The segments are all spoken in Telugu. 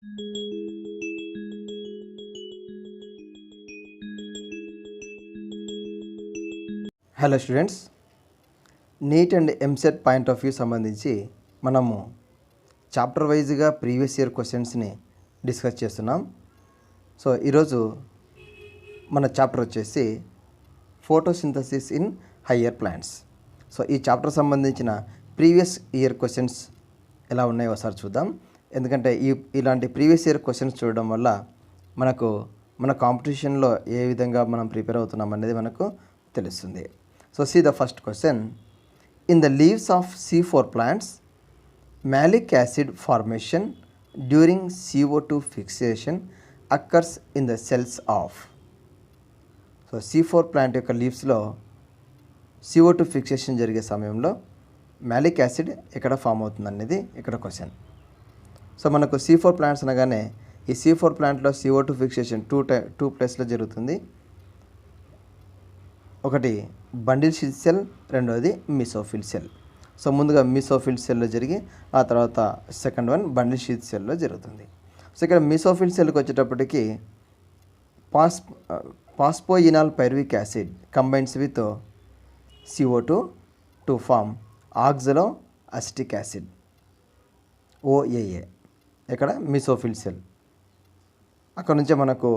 Hello students, NEET and EAMCET point of view సంబంధించి మనము చాప్టర్ వైజ్గా ప్రీవియస్ ఇయర్ క్వశ్చన్స్ని డిస్కస్ చేస్తున్నాం. సో ఈరోజు మన చాప్టర్ వచ్చేసి photosynthesis in higher plants. So ఈ చాప్టర్ సంబంధించిన ప్రీవియస్ ఇయర్ క్వశ్చన్స్ ఎలా ఉన్నాయో ఒకసారి చూద్దాం. ఎందుకంటే ఇలాంటి ప్రీవియస్ ఇయర్ క్వశ్చన్స్ చూడడం వల్ల మన కాంపిటీషన్లో ఏ విధంగా మనం ప్రిపేర్ అవుతున్నాం అనేది మనకు తెలుస్తుంది. So see the first question. In the leaves of C4 plants, malic acid formation during CO2 fixation occurs in the cells of. So C4 plant యొక్క లీవ్స్లో CO2 ఫిక్సేషన్ జరిగే సమయంలో మ్యాలిక్ యాసిడ్ ఎక్కడ ఫామ్ అవుతుంది అనేది ఇక్కడ క్వశ్చన్. సో మనకు C4 ప్లాంట్స్ అనగానే ఈ C4 ప్లాంట్లో CO2 ఫిక్సేషన్ టూ ప్లేస్లో జరుగుతుంది. ఒకటి బండిల్ షీత్ సెల్, రెండవది మిసోఫిల్ సెల్. సో ముందుగా మిసోఫిల్ సెల్లో జరిగి ఆ తర్వాత సెకండ్ వన్ బండిల్ షీత్ సెల్లో జరుగుతుంది. సో ఇక్కడ మిసోఫిల్ సెల్కి వచ్చేటప్పటికి పాస్పోయినాల్ pyruvic acid combines with CO2 to form oxaloacetic acid OAA. ఇక్కడ మిసోఫిల్ సెల్, అక్కడ నుంచే మనకు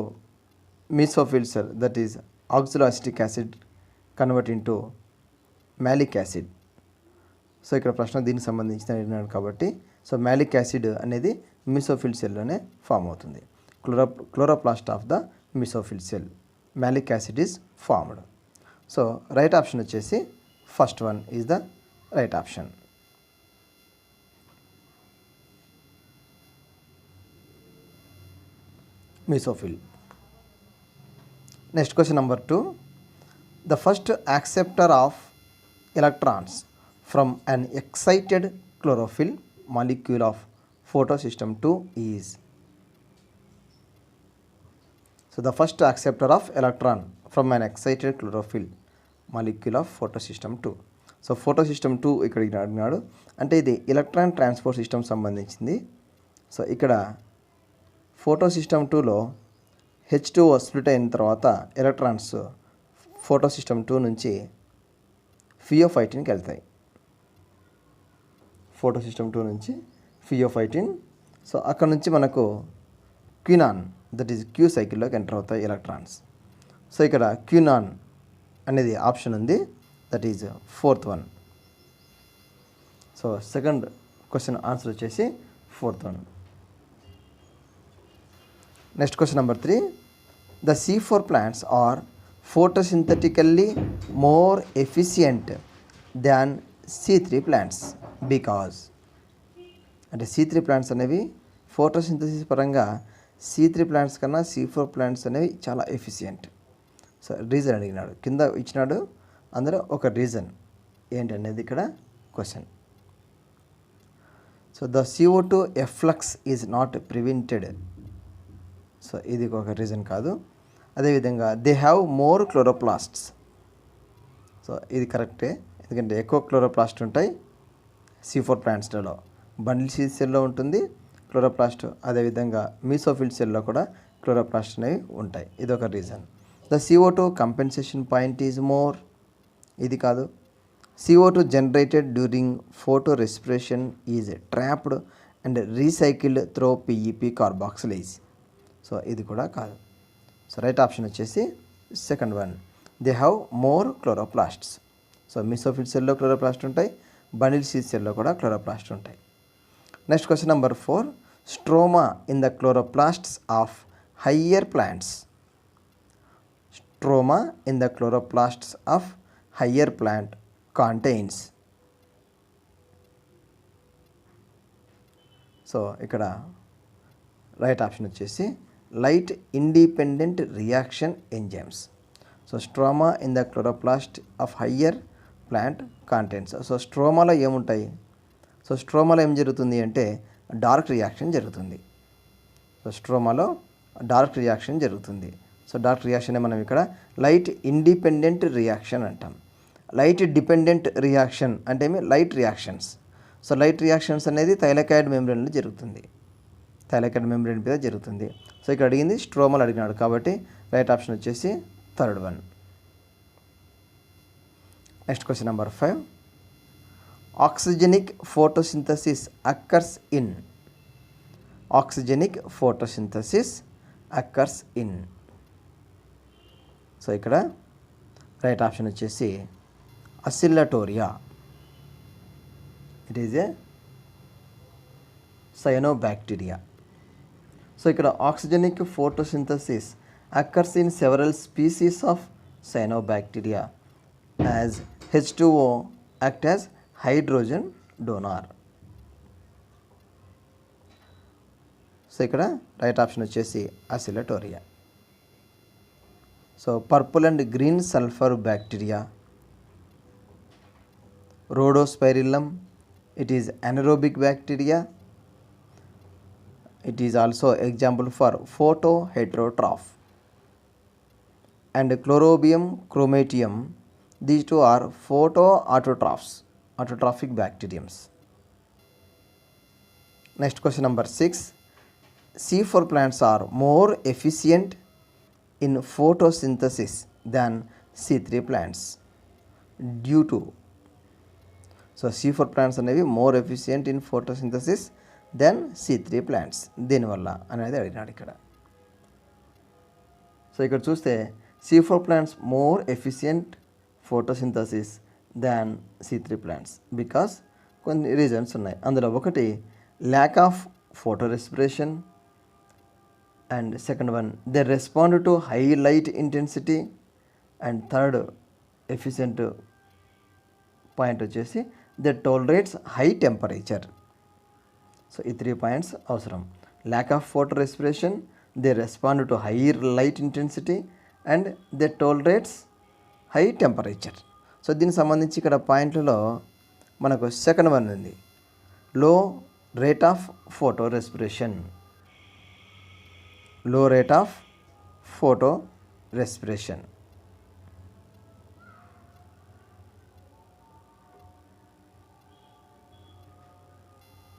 mesophyll cell that is oxaloacetic acid convert into malic acid. So ఇక్కడ ప్రశ్న దీనికి సంబంధించిన అడిగినాడు కాబట్టి సో మ్యాలిక్ యాసిడ్ అనేది మిసోఫిల్ సెల్లోనే ఫామ్ అవుతుంది. Chloroplast of the mesophyll cell malic acid is formed. So right option వచ్చేసి first one is the right option. Mesophyll. Next question number 2. The first acceptor of electrons from an excited chlorophyll molecule of photosystem 2 is. So the first acceptor of electron from an excited chlorophyll molecule of photosystem 2. So photosystem 2 ఇక్కడ అడిగినాడు అంటే ఇది ఎలక్ట్రాన్ ట్రాన్స్పోర్ట్ సిస్టమ్ సంబంధించింది. సో ఇక్కడ photosystem 2లో H2O స్ప్లిట్ అయిన తర్వాత ఎలక్ట్రాన్స్ ఫోటోసిస్టమ్ 2 నుంచి ఫియోఫైటిన్కి వెళ్తాయి. ఫోటోసిస్టమ్ 2 నుంచి ఫియోఫైటిన్. సో అక్కడ నుంచి మనకు క్వినాన్ దట్ ఈజ్ క్యూ సైకిల్లోకి ఎంటర్ అవుతాయి ఎలక్ట్రాన్స్. సో ఇక్కడ క్వినాన్ అనేది ఆప్షన్ ఉంది, that is fourth one. So second question answer వచ్చేసి fourth one. Next question number 3. The C4 plants are photosynthetically more efficient than C3 plants because అంటే C3 ప్లాంట్స్ అనేవి ఫోటోసింథసిస్ పరంగా C3 ప్లాంట్స్ కన్నా C4 ప్లాంట్స్ అనేవి చాలా ఎఫిషియంట్. సో రీజన్ అడిగినాడు, కింద ఇచ్చినాడు, అందులో ఒక రీజన్ ఏంటనేది ఇక్కడ క్వశ్చన్. So the CO2 efflux is not prevented. So ఇది ఒక రీజన్ కాదు. అదేవిధంగా they have more chloroplasts. So ఇది కరెక్టే, ఎందుకంటే ఎక్కువ క్లోరోప్లాస్ట్ ఉంటాయి C4 ప్లాంట్స్లలో. బండిల్ షీత్ సెల్లో ఉంటుంది క్లోరోప్లాస్ట్, అదేవిధంగా మీసోఫిల్ సెల్లో కూడా క్లోరోప్లాస్ట్ అనేవి ఉంటాయి. ఇదొక reason. The CO2 compensation point is more. ఇది కాదు. CO2 generated during photorespiration is trapped and recycled through PEP carboxylase. So ఇది కూడా కాదు. సో రైట్ ఆప్షన్ వచ్చేసి second one, they have more chloroplasts. So mesophyll సెల్లో క్లోరోప్లాస్ట్ ఉంటాయి, బండిల్ షీత్ సెల్లో కూడా క్లోరోప్లాస్ట్ ఉంటాయి. Next question number 4. Stroma in the chloroplasts of higher plants. Stroma in the chloroplasts of higher plant contains. So ఇక్కడ రైట్ ఆప్షన్ వచ్చేసి light independent reaction enzymes. So stroma in the chloroplast of higher plant contents. So స్ట్రోమాలో ఏముంటాయి? సో స్ట్రోమాలో ఏం జరుగుతుంది అంటే డార్క్ రియాక్షన్ జరుగుతుంది. సో స్ట్రోమాలో డార్క్ రియాక్షన్ జరుగుతుంది. సో డార్క్ రియాక్షన్ మనం ఇక్కడ లైట్ ఇండిపెండెంట్ రియాక్షన్ అంటాం. లైట్ డిపెండెంట్ రియాక్షన్ అంటే light reactions. So light reactions అనేది థైలకాయిడ్ మెంబ్రేన్లో జరుగుతుంది. థైలాకోయిడ్ మెంబ్రేన్ మీద జరుగుతుంది. సో ఇక్కడ అడిగింది స్ట్రోమల్ అడిగినాడు కాబట్టి రైట్ ఆప్షన్ వచ్చేసి third one. Next question number 5. Oxygenic photosynthesis occurs in. Oxygenic photosynthesis occurs in. So ఇక్కడ రైట్ ఆప్షన్ వచ్చేసి oscillatoria. It is a cyanobacteria. So ఇక్కడ oxygenic photosynthesis occurs in several species of cyanobacteria as H2O act as hydrogen donor. So ఇక్కడ రైట్ ఆప్షన్ వచ్చేసి oscillatoria. So purple and green sulphur bacteria, Rhodospirillum, it is anaerobic bacteria. It is also example for photoheterotroph. And Chlorobium chromatium, these two are photoautotrophs, autotrophic bacteriums. Next question number 6. C4 plants are more efficient in photosynthesis than C3 plants due to. So C4 plants అనేవి more efficient in photosynthesis then C3 plants. దీనివల్ల అనేది అడిగినాడు ఇక్కడ. సో ఇక్కడ చూస్తే C4 plants more efficient photosynthesis than C3 plants because కొన్ని రీజన్స్ ఉన్నాయి. అందులో ఒకటి lack of photorespiration, and second one they respond to high light intensity, and third efficient point వచ్చేసి they tolerates high temperature. So ఈ 3 పాయింట్స్ అవసరం. Lack of photorespiration, they respond to hire light intensity, and they tolerates high temperature. So దీనికి సంబంధించి ఇక్కడ పాయింట్లలో మనకు సెకండ్ వన్ ఉంది, low rate of photorespiration. Low rate of photorespiration.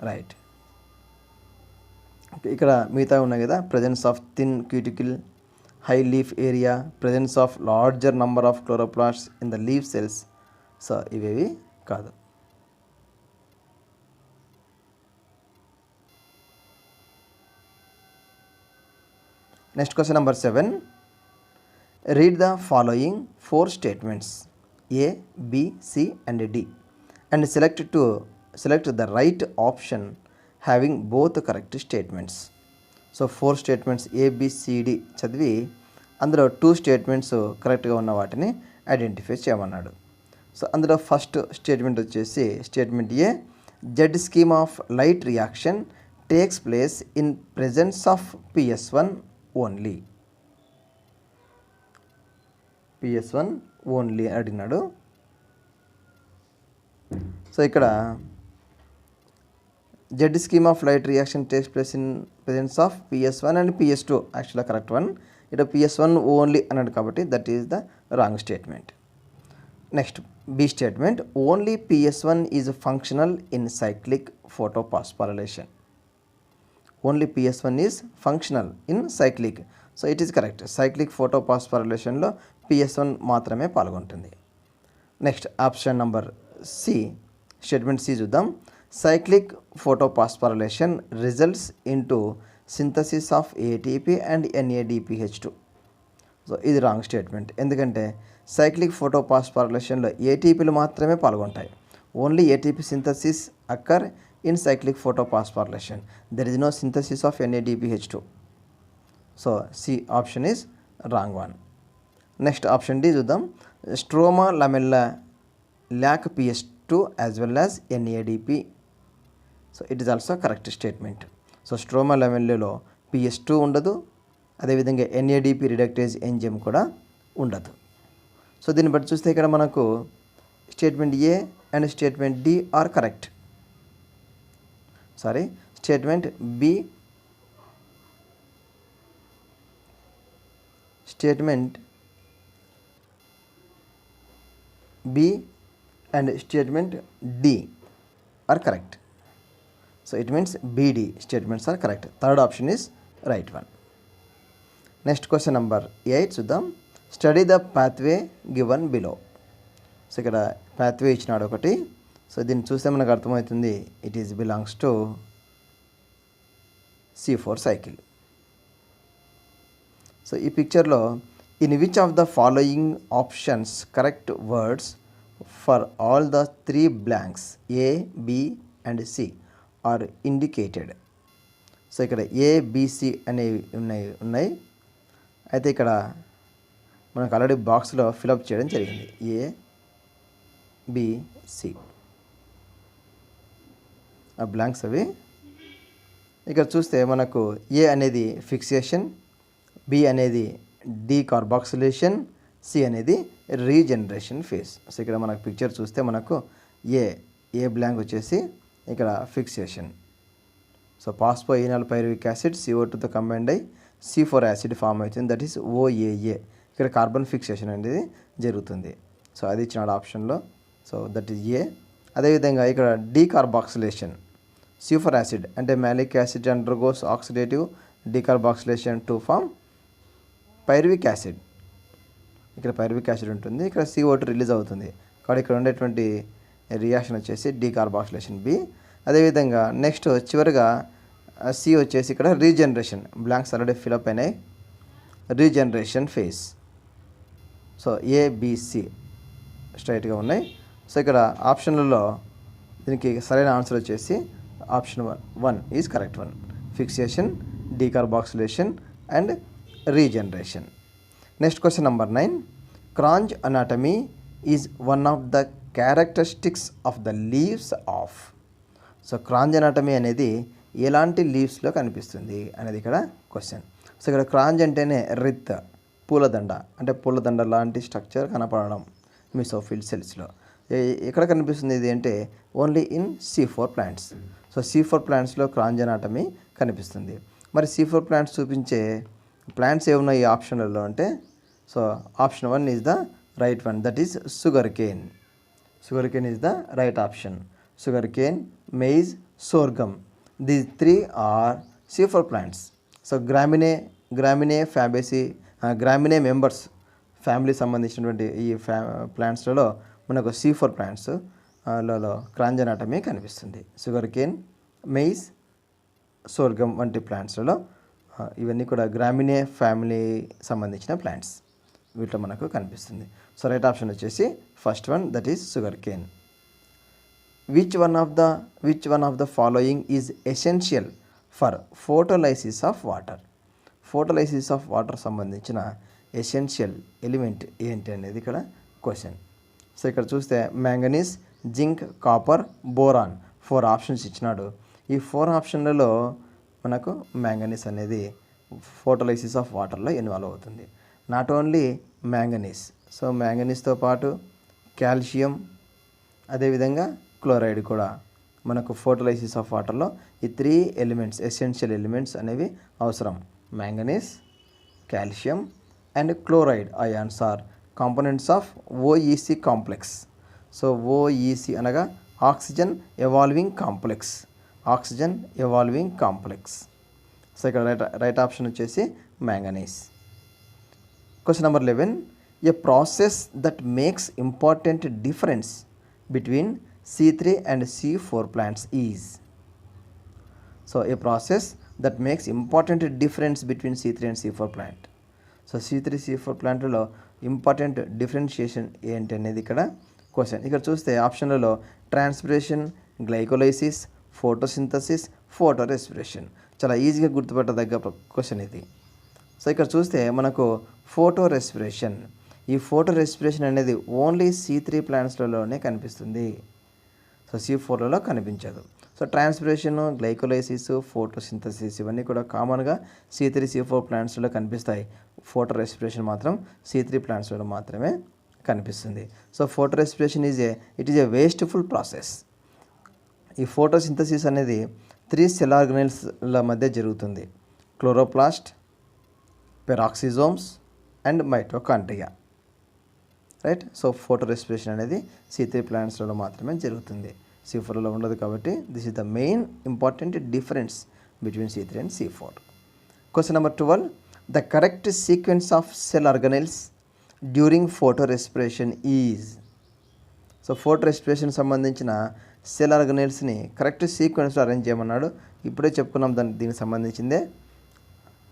Right. ఇక్కడ మిగతా ఉన్నాయి కదా, presence of thin cuticle, high leaf area, presence of larger number of chloroplasts in the leaf cells. So ఇవేవి కాదు. Next question number 7. Read the following 4 statements A, B, C and D and select the right option having both correct statements. So 4 statements A, B, C, D చదివి అందులో 2 స్టేట్మెంట్స్ కరెక్ట్గా ఉన్న వాటిని ఐడెంటిఫై చేయమన్నాడు. సో అందులో ఫస్ట్ స్టేట్మెంట్ వచ్చేసి statement A, Z scheme of light reaction takes place in presence of PS1 only. PS1 only అడిగినాడు. సో ఇక్కడ Z scheme of light reaction takes place in presence of PS1 and PS2 యాక్చువల్గా కరెక్ట్ వన్. ఇక్కడ PS1 ఓన్లీ అన్నాడు కాబట్టి that is the wrong statement. Next B statement, only PS1 is functional in cyclic photophosphorylation. Only PS1 is functional in cyclic. So it is correct. Cyclic ఫోటోపాస్పారిలేషన్లో PS1 మాత్రమే పాల్గొంటుంది. Next option number C, statement C చూద్దాం. Cyclic photophosphorylation results into synthesis of ATP and NADPH2. So ఇది రాంగ్ స్టేట్మెంట్. ఎందుకంటే సైక్లిక్ ఫోటోపాస్పారిలేషన్లో ATPలు మాత్రమే పాల్గొంటాయి. Only ATP synthesis occur in cyclic photophosphorylation. There is no synthesis of NADPH2. So C option is wrong one. Next option D చూద్దాం. Stroma lamella lack PS2 as well as NADP. So it is also correct statement. So stroma లమెల్లాలో PS2 ఉండదు, అదేవిధంగా NADP రిడక్టేజ్ ఎంజైమ్ కూడా ఉండదు. సో దీన్ని బట్టి చూస్తే ఇక్కడ మనకు statement A and statement D are correct. Sorry, statement B, statement B and statement D are correct. So it means BD statements are correct. Third option is right one. Next question number 8 చూద్దాం. Study the pathway given below. So ఇక్కడ పాత్వే ఇచ్చినాడు ఒకటి. సో దీన్ని చూస్తే మనకు అర్థమవుతుంది it is belongs to C4 cycle. So ఈ పిక్చర్లో in which of the following options correct words for all the 3 blanks A, B and C are indicated. So ఇక్కడ ABC అనేవి ఉన్నాయి. అయితే ఇక్కడ మనకు ఆల్రెడీ బాక్స్లో ఫిలప్ చేయడం జరిగింది. ABC ఆ బ్లాంక్స్ అవి. ఇక్కడ చూస్తే మనకు A అనేది ఫిక్సేషన్, B అనేది డీకార్బాక్సిలేషన్, C అనేది రీజనరేషన్ ఫేజ్. సో ఇక్కడ మనకు పిక్చర్ చూస్తే మనకు ఏ బ్లాంక్ వచ్చేసి ఇక్కడ fixation. So phosphoenol pyruvic acid CO2తో కంబైండ్ అయ్యి C4 యాసిడ్ ఫామ్ అవుతుంది, దట్ ఈస్ OAA. ఇక్కడ కార్బన్ ఫిక్సేషన్ అనేది జరుగుతుంది. సో అది ఇచ్చినాడు ఆప్షన్లో. So that is A. అదేవిధంగా ఇక్కడ డీకార్బాక్సిలేషన్ C4 యాసిడ్ అంటే malic acid undergoes oxidative decarboxylation to form pyruvic acid. ఇక్కడ పైరువిక్ యాసిడ్ ఉంటుంది, ఇక్కడ CO2 రిలీజ్ అవుతుంది. కాబట్టి ఇక్కడ ఉండేటువంటి రియాక్షన్ వచ్చేసి డీకార్బాక్సిలేషన్ B. అదేవిధంగా నెక్స్ట్ చివరిగా C వచ్చేసి ఇక్కడ రీజనరేషన్, బ్లాంక్స్ ఆల్రెడీ ఫిలప్ అయినాయి, రీజనరేషన్ ఫేజ్. సో ABC స్ట్రైట్గా ఉన్నాయి. సో ఇక్కడ ఆప్షన్లలో దీనికి సరైన ఆన్సర్ వచ్చేసి option 1 is correct one. Fixation, decarboxylation and regeneration. Next question number 9. Kranz anatomy is one of the characteristics of the leaves of. So Kranz anatomy అనేది ఎలాంటి లీవ్స్లో కనిపిస్తుంది అనేది ఇక్కడ క్వశ్చన్. సో ఇక్కడ క్రాంజ్ అంటేనే రిత్, పూలదండ, అంటే పూలదండ లాంటి స్ట్రక్చర్ కనపడడం మిసోఫిల్ సెల్స్లో. ఎక్కడ కనిపిస్తుంది ఇది అంటే only in C4 plants. So C4 ప్లాంట్స్లో క్రాంజ్ అనాటమీ కనిపిస్తుంది. మరి C4 ప్లాంట్స్ చూపించే ప్లాంట్స్ ఏమున్నాయి ఈ ఆప్షన్లలో అంటే, so option 1 is the right one, that is sugarcane. Sugarcane is the right option. Sugarcane, maize, sorghum, these 3 are C4 plants. So Gramineae Fabaceae, Gramineae members family సంబంధించినటువంటి ఈ ప్లాంట్స్లలో మనకు C4 ప్లాంట్స్ లలో క్రాంజ్ అనాటమీ కనిపిస్తుంది. షుగర్ కేన్, మెయిజ్, సోర్గమ్ వంటి ప్లాంట్స్లలో ఇవన్నీ కూడా గ్రామినే ఫ్యామిలీ సంబంధించిన ప్లాంట్స్, వీటిలో మనకు కనిపిస్తుంది. సో రైట్ ఆప్షన్ వచ్చేసి first one, that is sugar cane. Which one of the following is essential for photolysis of water. Photolysis of water సంబంధించిన ఎసెన్షియల్ ఎలిమెంట్ ఏంటి అనేది ఇక్కడ క్వశ్చన్. సో ఇక్కడ చూస్తే manganese, zinc, copper, boron 4 options ఇచ్చినాడు. ఈ 4 ఆప్షన్లలో మనకు మ్యాంగనీస్ అనేది ఫోటోలైసిస్ ఆఫ్ వాటర్లో ఇన్వాల్వ్ అవుతుంది. నాట్ ఓన్లీ మ్యాంగనీస్, సో మ్యాంగనీస్తో పాటు కాల్షియం, అదేవిధంగా క్లోరైడ్ కూడా మనకు ఫోటోలైసిస్ ఆఫ్ వాటర్లో ఈ 3 ఎలిమెంట్స్, ఎసెన్షియల్ ఎలిమెంట్స్ అనేవి అవసరం. Manganese, calcium and chloride ions are components of OEC complex. So OEC అనగా oxygen evolving complex, oxygen evolving complex. So ఇక్కడ రైట్ ఆప్షన్ వచ్చేసి manganese. Question number 11. A process that makes important difference between C3 and C4 plants is. So a process that makes important difference between C3 and C4 plant. So C3, C4 ప్లాంట్లో ఇంపార్టెంట్ డిఫరెన్షియేషన్ ఏంటి అనేది ఇక్కడ క్వశ్చన్. ఇక్కడ చూస్తే ఆప్షన్లలో transpiration, glycolysis, photosynthesis, photorespiration. చాలా ఈజీగా గుర్తుపెట్టదగ్గ క్వశ్చన్ ఇది. సో ఇక్కడ చూస్తే మనకు ఫోటో రెస్పిరేషన్, ఈ ఫోటో రెస్పిరేషన్ అనేది ఓన్లీ C3 ప్లాంట్స్లలోనే కనిపిస్తుంది. సో C4లలో కనిపించదు. సో ట్రాన్స్పిరేషన్, గ్లైకోలైసిస్, ఫోటోసింథసిస్ ఇవన్నీ కూడా కామన్గా C3, C4 ప్లాంట్స్లో కనిపిస్తాయి. ఫోటో రెస్పిరేషన్ మాత్రం C3 ప్లాంట్స్లో మాత్రమే కనిపిస్తుంది. So photo respiration it is A wasteful process. ఈ ఫోటోసింథసిస్ అనేది 3 సెల్ ఆర్గనెల్స్ల మధ్య జరుగుతుంది. Chloroplast, peroxisomes and mitochondria, right. So photo respiration అనేది C3 ప్లాంట్స్లో మాత్రమే జరుగుతుంది. C4లో ఉండదు కాబట్టి this is the main important difference between C3 and C4. Question number 12. The correct sequence of cell organelles during photorespiration is. So photo respiration సంబంధించిన సెల్ ఆర్గనెల్స్ని కరెక్ట్ సీక్వెన్స్లో అరేంజ్ చేయమన్నాడు. ఇప్పుడే చెప్పుకున్నాం దీనికి సంబంధించిందే.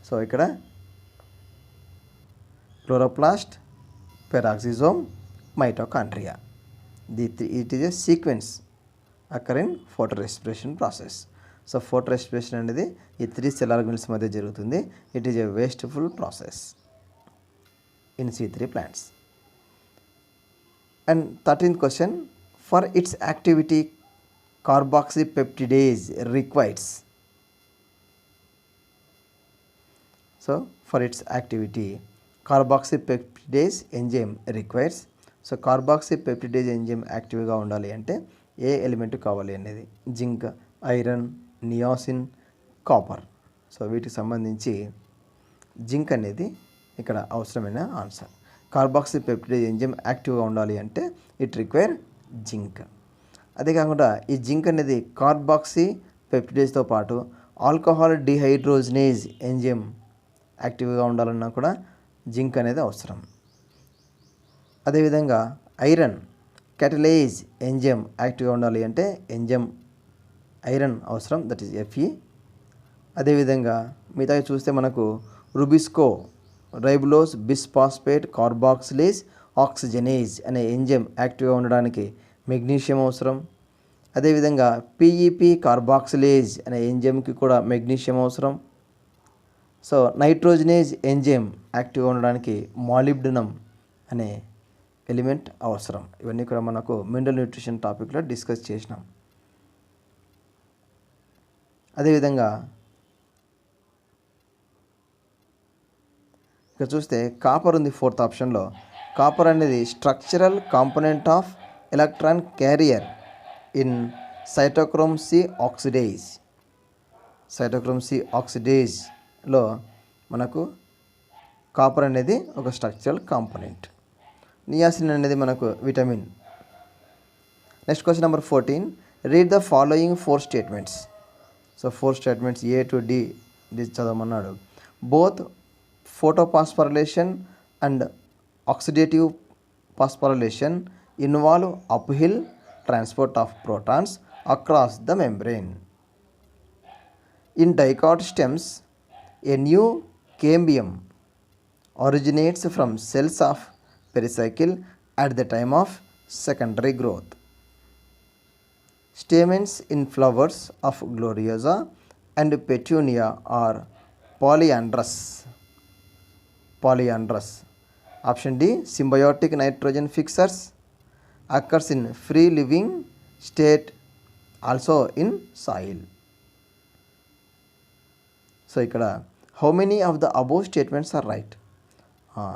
సో ఇక్కడ chloroplast, peroxisome, mitochondria. It is a sequence occur in photorespiration process. So photo respiration అనేది ఈ 3 సెల్ ఆర్గనెల్స్ మధ్య జరుగుతుంది. It is a wasteful process in C3 plants. And 13th question. For its activity carboxypeptidase requires. So for its activity carboxypeptidase enzyme requires. So carboxypeptidase enzyme యాక్టివ్గా ఉండాలి అంటే ఏ ఎలిమెంట్ కావాలి అనేది zinc, iron, niacin, copper. So వీటికి సంబంధించి జింక్ అనేది ఇక్కడ అవసరమైన ఆన్సర్. కార్బాక్సిపెప్టిడేజ్ ఎంజైమ్ యాక్టివ్గా ఉండాలి అంటే ఇట్ రిక్వైర్ జింక్. అదే కాకుండా ఈ జింక్ అనేది కార్బాక్సిపెప్టిడేజ్తో పాటు ఆల్కహాల్ డిహైడ్రోజనేజ్ ఎంజైమ్ యాక్టివ్గా ఉండాలన్నా కూడా జింక్ అనేది అవసరం. అదేవిధంగా ఐరన్ క్యాటలేజ్ ఎంజైమ్ యాక్టివ్గా ఉండాలి అంటే ఎంజైమ్ ఐరన్ అవసరం, దట్ ఈస్ Fe. అదేవిధంగా మిగతా చూస్తే మనకు రుబిస్కో రైబులోస్ బిస్ఫాస్ఫేట్ కార్బాక్సిలేజ్ ఆక్సిజనేజ్ అనే ఎంజైమ్ యాక్టివ్గా ఉండడానికి మెగ్నీషియం అవసరం. అదేవిధంగా PEP కార్బాక్సిలేజ్ అనే ఎంజైమ్కి కూడా మెగ్నీషియం అవసరం. సో నైట్రోజనేజ్ ఎంజైమ్ యాక్టివ్గా ఉండడానికి మాలిబ్డినం అనే ఎలిమెంట్ అవసరం. ఇవన్నీ కూడా మనకు మినరల్ న్యూట్రిషన్ టాపిక్లో డిస్కస్ చేసినాం. అదేవిధంగా ఇక్కడ చూస్తే కాపర్ ఉంది 4th ఆప్షన్లో. కాపర్ అనేది structural component of electron carrier in cytochrome C oxidase. Cytochrome C ఆక్సిడేజ్లో మనకు కాపర్ అనేది ఒక స్ట్రక్చరల్ కాంపోనెంట్. నియాసిన్ అనేది మనకు vitamin. Next question number 14. Read the following 4 statements. So 4 statements A to D చదవమన్నాడు. Both photophosphorylation and oxidative phosphorylation involve uphill transport of protons across the membrane. In dicot stems a new cambium originates from cells of pericycle at the time of secondary growth. Stamens in flowers of Gloriosa and Petunia are polyandrous. Option D, symbiotic nitrogen fixers, occurs in free living state, also in soil. So ఇక్కడ how many of the above statements are right.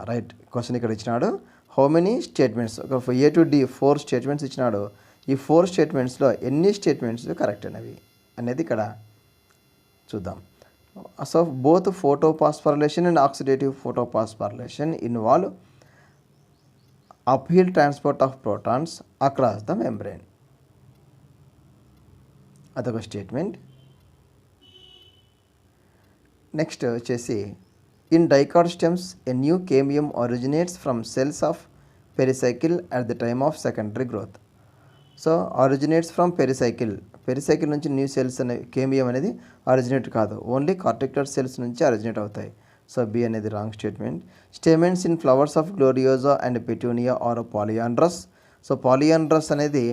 Right question ఇక్కడ ఇచ్చినాడు. హౌ మెనీ స్టేట్మెంట్స్, ఒక A to D 4 స్టేట్మెంట్స్ ఇచ్చినాడు. ఈ 4 స్టేట్మెంట్స్లో ఎన్ని స్టేట్మెంట్స్ కరెక్ట్ అనేవి అనేది ఇక్కడ చూద్దాం. So both photophosphorylation and oxidative photophosphorylation involve uphill transport of protons across the membrane. అదొక స్టేట్మెంట్. నెక్స్ట్ వచ్చేసి in dicot stems a new cambium originates from cells of pericycle at the time of secondary growth. So originates from pericycle నుంచి న్యూ సెల్స్ అనే కేమియం అనేది ఆరిజినేట్ కాదు, ఓన్లీ కార్టిక్యులర్ సెల్స్ నుంచి ఆరిజినేట్ అవుతాయి. సో బి అనేది wrong statement. Stamens in flowers of Gloriosa and Petunia are పాలియాండ్రస్. So పాలియాండ్రస్ అనేది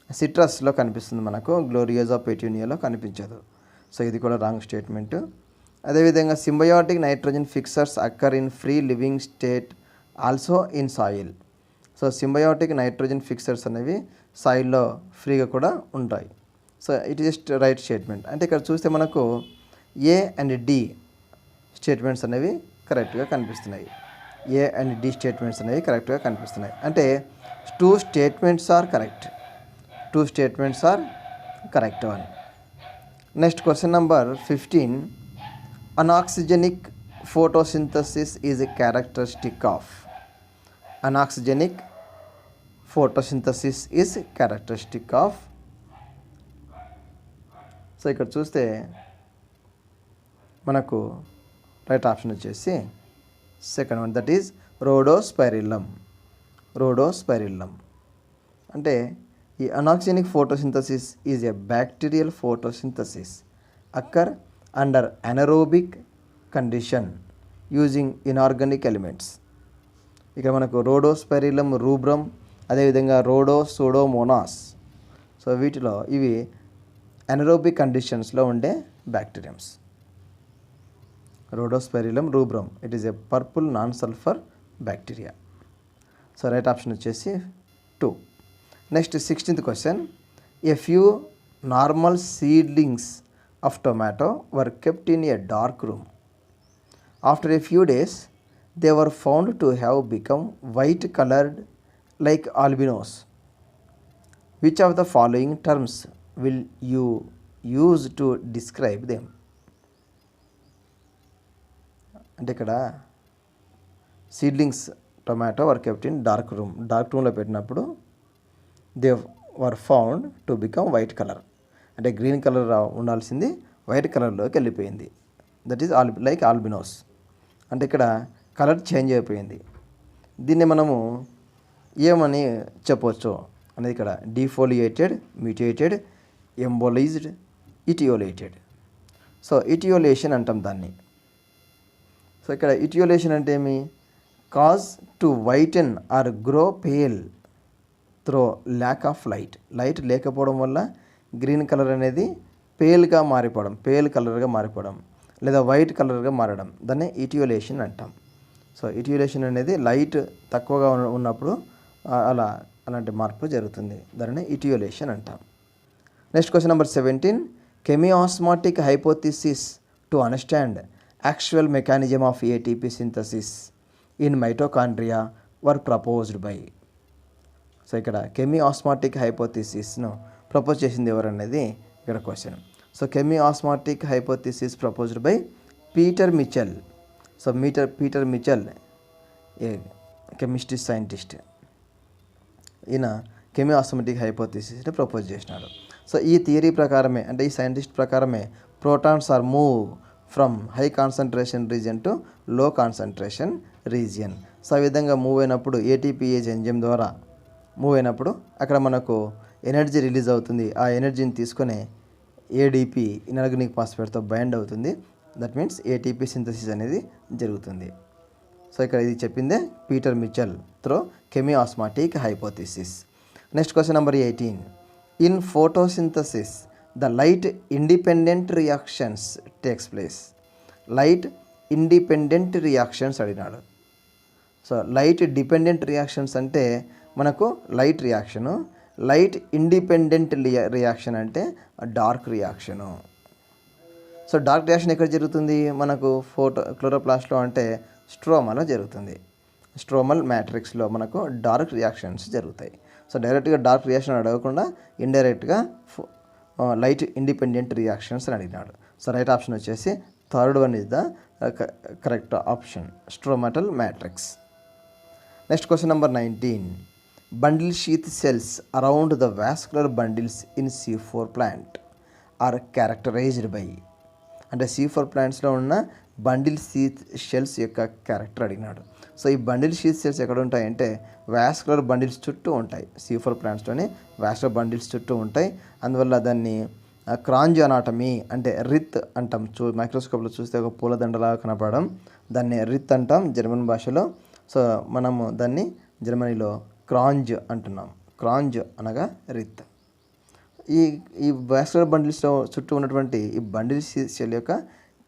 సిట్రస్లో కనిపిస్తుంది మనకు, గ్లోరియోజా పెటూనియాలో కనిపించదు. సో ఇది కూడా రాంగ్ స్టేట్మెంట్. అదేవిధంగా symbiotic nitrogen fixers అక్కర్ in free living state also in soil. So symbiotic nitrogen fixers అనేవి సాయిల్లో ఫ్రీగా కూడా ఉంటాయి. So it is right statement. అంటే ఇక్కడ చూస్తే మనకు A and D స్టేట్మెంట్స్ అనేవి కరెక్ట్గా కనిపిస్తున్నాయి. A and D స్టేట్మెంట్స్ అనేవి కరెక్ట్గా కనిపిస్తున్నాయి. అంటే 2 statements are correct. 2 statements are correct one. Next question number 15. Anoxygenic photosynthesis is a characteristic of. Anoxygenic photosynthesis is characteristic of so ఇక్కడ చూస్తే మనకు రైట్ ఆప్షన్ వచ్చేసి second one, that is Rhodospirillum. Rhodospirillum అంటే ఈ anoxygenic photosynthesis is a bacterial photosynthesis occur under anaerobic condition using inorganic elements. ఇక మనకు రోడోస్పైరిల్లం రూబ్రమ్, అదేవిధంగా సూడోమోనాస్. సో వీటిలో ఇవి అనరోబిక్ కండిషన్స్లో ఉండే bacteriums. Rhodospirillum rubrum, it is a purple non sulphur bacteria. So right option వచ్చేసి 2. Next 16th question. A few normal seedlings of tomato were kept in a dark room. After a few days they were found to have become white colored like albinos. Which of the following terms will you use to describe them? అంటే ఇక్కడ seedlings tomato were kept in dark రూమ్లో పెట్టినప్పుడు they were found to become white colour, అంటే గ్రీన్ కలర్ ఉండాల్సింది వైట్ కలర్లోకి వెళ్ళిపోయింది. దట్ ఈస్ లైక్ ఆల్బినోస్, అంటే ఇక్కడ కలర్ చేంజ్ అయిపోయింది. దీన్ని మనము ఏమని చెప్పవచ్చు అనేది ఇక్కడ డిఫోలియేటెడ్, మ్యూటేటెడ్, ఎంబోలైజ్డ్, ఇటియోలేటెడ్. సో ఇటియోలేషన్ అంటాం దాన్ని. సో ఇక్కడ ఇటియోలేషన్ అంటే ఏమి? Cause to whiten or grow pale through lack of light. Light లేకపోవడం వల్ల గ్రీన్ కలర్ అనేది పేల్ కలర్గా మారిపోవడం లేదా వైట్ కలర్గా మారడం, దాన్ని ఇటియోలేషన్ అంటాం. సో ఇటియోలేషన్ అనేది లైట్ తక్కువగా ఉన్నప్పుడు అలాంటి మార్పు జరుగుతుంది, దానిని ఇటియోలేషన్ అంటాం. Next question number 17. Chemiosmotic hypothesis to understand actual mechanism of ATP synthesis in mitochondria were proposed by. So ఇక్కడ కెమియాస్మాటిక్ హైపోథిసిస్ను ప్రపోజ్ చేసింది ఎవరు అనేది ఇక్కడ క్వశ్చన్. So chemiosmotic hypothesis proposed by Peter Mitchell. So Peter Mitchell a chemistry scientist, ఈయన కెమియాస్మాటిక్ హైపోథిసిస్ని ప్రపోజ్ చేసినాడు. సో ఈ థియరీ ప్రకారమే, అంటే ఈ సైంటిస్ట్ ప్రకారమే protons are move from high concentration region to low concentration region. So ఆ విధంగా మూవ్ అయినప్పుడు ఏటీపీఏజ్ ఎంజైమ్ ద్వారా మూవ్ అయినప్పుడు అక్కడ మనకు ఎనర్జీ రిలీజ్ అవుతుంది. ఆ ఎనర్జీని తీసుకొని ఏడిపి, ఇనార్గానిక్ ఫాస్ఫేట్తో బైండ్ అవుతుంది. దట్ మీన్స్ ఏటీపీ సింథసిస్ అనేది జరుగుతుంది. సో ఇక్కడ ఇది చెప్పిందే Peter Mitchell through chemiosmotic hypothesis. Next question number 18. In photosynthesis the light independent reactions takes place. Light independent reactions అడిగినాడు. సో లైట్ డిపెండెంట్ రియాక్షన్స్ అంటే మనకు light reaction, light independent reaction అంటే dark reaction. So dark reaction ఎక్కడ జరుగుతుంది? మనకు క్లోరోప్లాస్ట్లో అంటే స్ట్రోమాలో జరుగుతుంది. స్ట్రోమల్ మ్యాట్రిక్స్లో మనకు డార్క్ రియాక్షన్స్ జరుగుతాయి. సో డైరెక్ట్గా డార్క్ రియాక్షన్ అడగకుండా ఇండైరెక్ట్గా లైట్ ఇండిపెండెంట్ రియాక్షన్స్ అని అడిగినాడు. సో రైట్ ఆప్షన్ వచ్చేసి third one is the correct option, stromatal matrix. Next question number 19. Bundle sheath cells around the vascular bundles in C4 plant are characterized by. అంటే C4 ప్లాంట్స్లో ఉన్న బండిల్ షీత్ సెల్స్ యొక్క క్యారెక్టర్ అడిగినాడు. సో ఈ బండిల్ షీత్ సెల్స్ ఎక్కడ ఉంటాయంటే వాస్కులర్ బండిల్స్ చుట్టూ ఉంటాయి. C4 ప్లాంట్స్లోనే వాస్కులర్ బండిల్స్ చుట్టూ ఉంటాయి. అందువల్ల దాన్ని క్రాంజ్ అనాటమీ అంటే రిత్ అంటాం. మైక్రోస్కోప్లో చూస్తే ఒక పూలదండలాగా కనపడడం, దాన్ని రిత్ అంటాం జర్మన్ భాషలో. సో మనము దాన్ని జర్మనీలో క్రాంజ్ అంటున్నాం. క్రాంజ్ అనగా రిత్. ఈ వాస్కులర్ బండిల్స్లో చుట్టూ ఉన్నటువంటి ఈ బండిల్ సెల్ యొక్క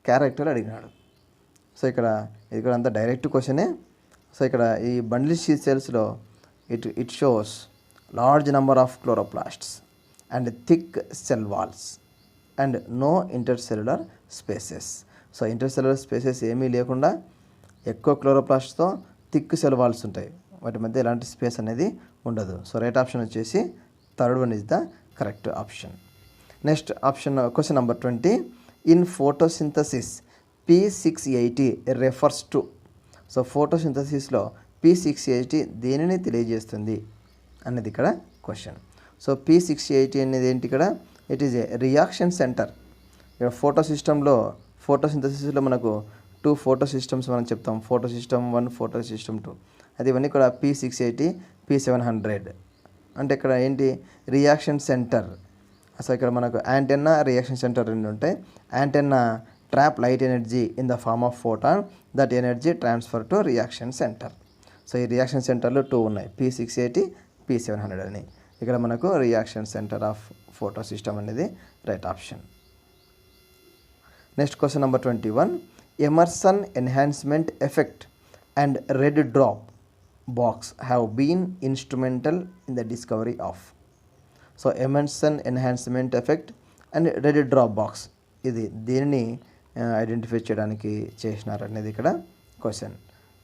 క్యారెక్టర్ అడిగినాడు. సో ఇక్కడ ఇది కూడా అంతా డైరెక్ట్ క్వశ్చనే. సో ఇక్కడ ఈ బండిల్ సెల్స్లో it shows large number of chloroplasts and thick cell walls and no intercellular spaces. So intercellular spaces ఏమీ లేకుండా ఎక్కువ క్లోరోప్లాస్ట్తో థిక్ సెల్ వాల్స్ ఉంటాయి. వాటి మధ్య ఎలాంటి స్పేస్ అనేది ఉండదు. సో రైట్ ఆప్షన్ వచ్చేసి third one is the correct option. Next option question number 20. In photosynthesis P680 refers to. So ఫోటోసింథసిస్లో P680 దేనిని తెలియజేస్తుంది అన్నది ఇక్కడ క్వశ్చన్. సో P680 అనేది ఏంటి? ఇక్కడ it is A reaction centre. ఇక్కడ ఫోటోసింథసిస్లో మనకు 2 ఫోటో సిస్టమ్స్ మనం చెప్తాం. Photo system 1, photo system 2. అది ఇవన్నీ కూడా P680, P700. అంటే ఇక్కడ ఏంటి, రియాక్షన్ సెంటర్. అసలు ఇక్కడ మనకు యాంటెన్నా, రియాక్షన్ సెంటర్ రెండు ఉంటాయి. Antenna trap light energy in the form of photon, that energy transfer to reaction centre. So ఈ రియాక్షన్ సెంటర్లో 2 ఉన్నాయి, P680, P700 అని. ఇక్కడ మనకు reaction centre of photosystem అనేది right option. Next question number 21. Emerson enhancement effect and red drop box have been instrumental in the discovery of. So Emerson enhancement effect and red drop box, ఇది దీనిని ఐడెంటిఫై చేయడానికి చేసినారు అనేది ఇక్కడ క్వశ్చన్.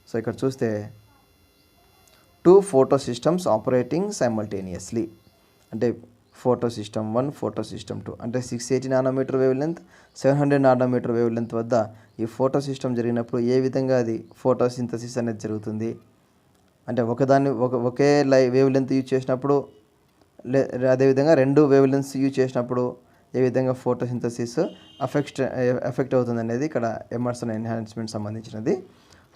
సో ఇక్కడ చూస్తే 2 ఫోటో సిస్టమ్స్ ఆపరేటింగ్ సైమల్టేనియస్లీ, అంటే ఫోటో సిస్టమ్ 1, ఫోటో సిస్టమ్ 2, అంటే 680 nanometre wave length, 700 nanometre wave length వద్ద ఈ ఫోటో సిస్టమ్ జరిగినప్పుడు ఏ విధంగా అది ఫోటోసింథసిస్ అనేది జరుగుతుంది, అంటే ఒకే వేవ్ లెంత్ యూజ్ చేసినప్పుడు, అదేవిధంగా 2 వేవ్ లెంత్స్ యూజ్ చేసినప్పుడు ఏ విధంగా ఫోటోసింథసిస్ ఎఫెక్ట్ అవుతుంది అనేది ఇక్కడ ఎమర్సన్ ఎన్హాన్స్మెంట్ సంబంధించినది.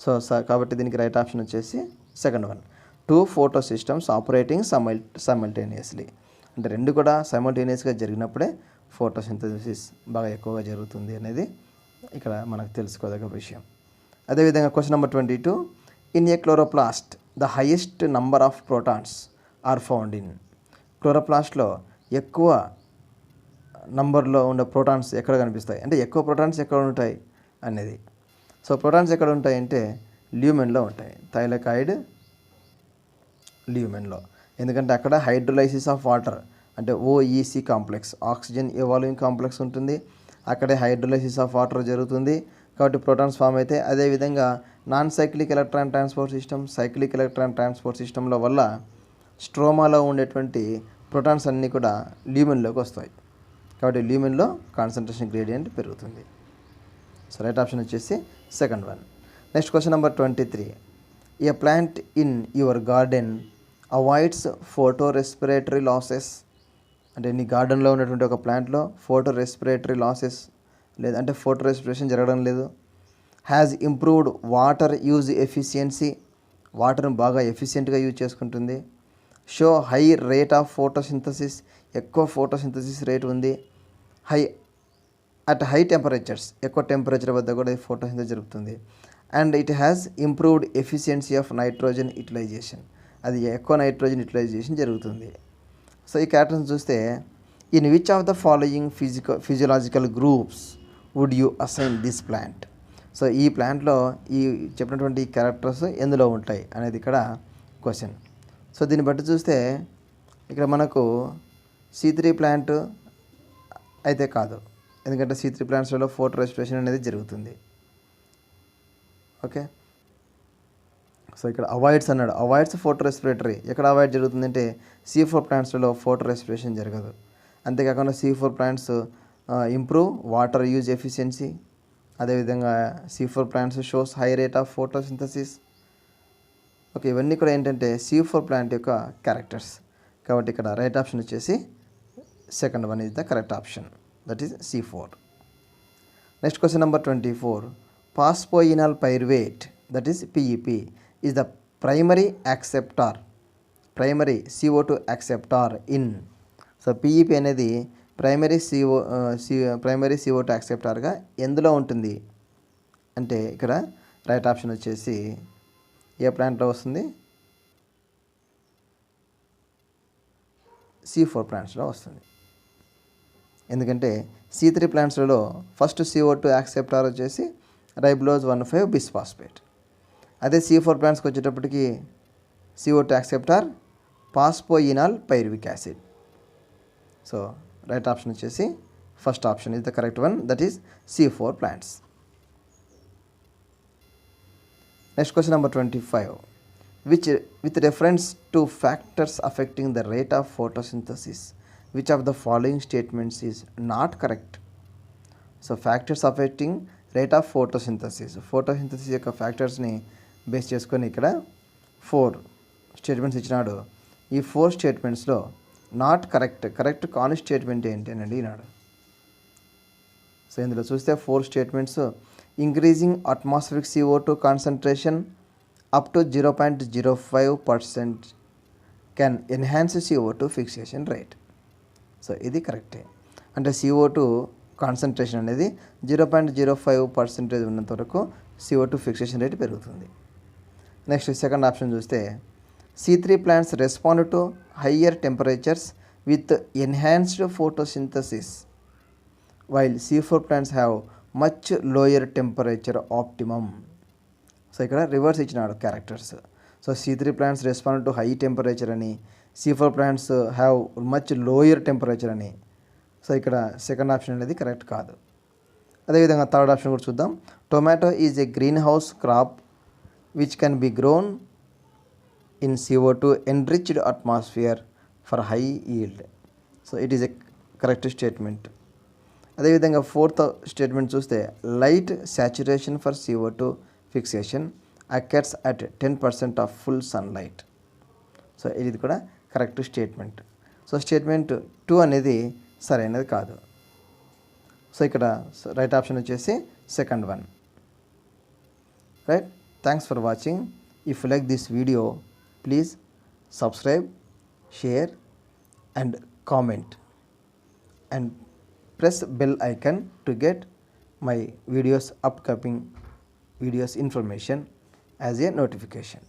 సో కాబట్టి దీనికి రైట్ ఆప్షన్ వచ్చేసి second one, 2 photo systems operating simultaneously, అంటే 2 కూడా సైమల్టేనియస్గా జరిగినప్పుడే ఫోటోసింథసిస్ బాగా ఎక్కువగా జరుగుతుంది అనేది ఇక్కడ మనకు తెలుసుకోదగ్గ విషయం. అదేవిధంగా question number 22. In a chloroplast the highest number of protons are found in. క్లోరోప్లాస్ట్లో ఎక్కువ నంబర్లో ఉండే ప్రోటాన్స్ ఎక్కడ కనిపిస్తాయి, అంటే ఎక్కువ ప్రోటాన్స్ ఎక్కడ ఉంటాయి అనేది. సో ప్రోటాన్స్ ఎక్కడ ఉంటాయి అంటే ల్యూమెన్లో ఉంటాయి, థైలకాయిడ్ ల్యూమెన్లో. ఎందుకంటే అక్కడ హైడ్రోలైసిస్ ఆఫ్ వాటర్, అంటే OEC complex, oxygen evolving complex ఉంటుంది, అక్కడే హైడ్రోలైసిస్ ఆఫ్ వాటర్ జరుగుతుంది, కాబట్టి ప్రోటాన్స్ ఫామ్ అయితే. అదేవిధంగా non cyclic electron transport system, cyclic electron transport సిస్టంల వల్ల స్ట్రోమాలో ఉండేటువంటి ప్రోటాన్స్ అన్నీ కూడా ల్యూమెన్లోకి వస్తాయి, కాబట్టి ల్యూమెన్లో కాన్సన్ట్రేషన్ గ్రేడియంట్ పెరుగుతుంది. సో రైట్ ఆప్షన్ వచ్చేసి second one. Next question number 23. A plant in your garden avoids photo respiratory losses, అంటే నీ గార్డెన్లో ఉన్నటువంటి ఒక ప్లాంట్లో ఫోటో రెస్పిరేటరీ లాసెస్ లేదంటే ఫోటో రెస్పిరేషన్ జరగడం లేదు. Has improved water use efficiency, వాటర్ని బాగా ఎఫిషియెంట్గా యూజ్ చేసుకుంటుంది. Show high rate of photosynthesis, ఎక్కువ ఫోటోసింథసిస్ రేట్ ఉంది. అట్ హై టెంపరేచర్స్, ఎక్కువ టెంపరేచర్ వద్ద కూడా ఫోటోసింథసిస్ జరుగుతుంది. And it has improved efficiency of nitrogen utilisation, అది ఎక్కువ నైట్రోజన్ యూటిలైజేషన్ జరుగుతుంది. సో ఈ క్యారెక్టర్స్ చూస్తే in which of the following physiological groups would you assign this plant. So ఈ ప్లాంట్లో ఈ చెప్పినటువంటి క్యారెక్టర్స్ ఎందులో ఉంటాయి అనేది ఇక్కడ క్వశ్చన్. సో దీన్ని బట్టి చూస్తే ఇక్కడ మనకు C3 ప్లాంట్ అయితే కాదు, ఎందుకంటే C3 ప్లాంట్స్లో ఫోటో రెస్పిరేషన్ అనేది జరుగుతుంది. ఓకే, సో ఇక్కడ అవాయిడ్స్ అన్నాడు, అవాయిడ్స్ ఫోటో రెస్పిరేటరీ, ఎక్కడ అవాయిడ్ జరుగుతుందంటే C4 ప్లాంట్స్లో ఫోటో రెస్పిరేషన్ జరగదు. అంతేకాకుండా C4 plants improve water use efficiency, అదేవిధంగా C4 plants shows high rate of photosynthesis. Okay, ఇవన్నీ కూడా ఏంటంటే C4 ప్లాంట్ యొక్క క్యారెక్టర్స్, కాబట్టి ఇక్కడ రైట్ ఆప్షన్ వచ్చేసి second one is the correct option, that is C4. Next question number 24. Phosphoenol pyruvate, that is PEP, is the primary CO2 acceptor in. So PEP అనేది ప్రైమరీ CO2 యాక్సెప్టార్గా ఎందులో ఉంటుంది అంటే ఇక్కడ రైట్ ఆప్షన్ వచ్చేసి ఏ ప్లాంట్లో వస్తుంది, C4 ప్లాంట్స్లో వస్తుంది. ఎందుకంటే C3 ప్లాంట్స్లలో ఫస్ట్ CO2 యాక్సెప్టార్ వచ్చేసి రైబోజ్ 1,5 బిస్ఫాస్ఫేట్. అదే C4 ప్లాంట్స్కి వచ్చేటప్పటికి CO2 acceptor phosphoenol pyruvic acid. So right option వచ్చేసి first option is the correct one, that is C4 plants. Next question number 25. With reference to factors affecting the rate of photosynthesis, which of the following statements is not correct? So factors affecting rate of photosynthesis యొక్క ఫ్యాక్టర్స్ని బేస్ చేసుకొని ఇక్కడ 4 స్టేట్మెంట్స్ ఇచ్చినాడు. ఈ 4 స్టేట్మెంట్స్లో నాట్ కరెక్ట్ కాని స్టేట్మెంట్ ఏంటి అని అడిగినాడు. సో ఇందులో చూస్తే 4 statements. Increasing atmospheric CO2 concentration up to 0.05% can enhance CO2 fixation rate. So ఇది కరెక్టే. అంటే CO2 కాన్సన్ట్రేషన్ అనేది 0.05% ఉన్నంత వరకు CO2 ఫిక్సేషన్ రేట్ పెరుగుతుంది. నెక్స్ట్ సెకండ్ ఆప్షన్ చూస్తే C3 plants respond to higher temperatures with enhanced photosynthesis while C4 plants have much lower temperature optimum. So ఇక్కడ రివర్స్ ఇచ్చినాడు characters. So C3 plants respond to high temperature అని, C4 plants have much lower temperature అని. సో ఇక్కడ సెకండ్ ఆప్షన్ అనేది కరెక్ట్ కాదు. అదేవిధంగా థర్డ్ ఆప్షన్ కూడా చూద్దాం. Tomato is a green house crop which can be grown in CO2 enriched atmosphere for high yield. So it is a correct statement. అదేవిధంగా ఫోర్త్ స్టేట్మెంట్ చూస్తే light saturation for CO2 fixation occurs at 10% of full sunlight. So ఇది కూడా కరెక్ట్ స్టేట్మెంట్. సో స్టేట్మెంట్ 2 అనేది సరైనది కాదు. సో ఇక్కడ రైట్ ఆప్షన్ వచ్చేసి second one. Right. Thanks for watching. If you like this video, please subscribe, share and comment and press bell icon to get my videos upcoming videos information as a notification.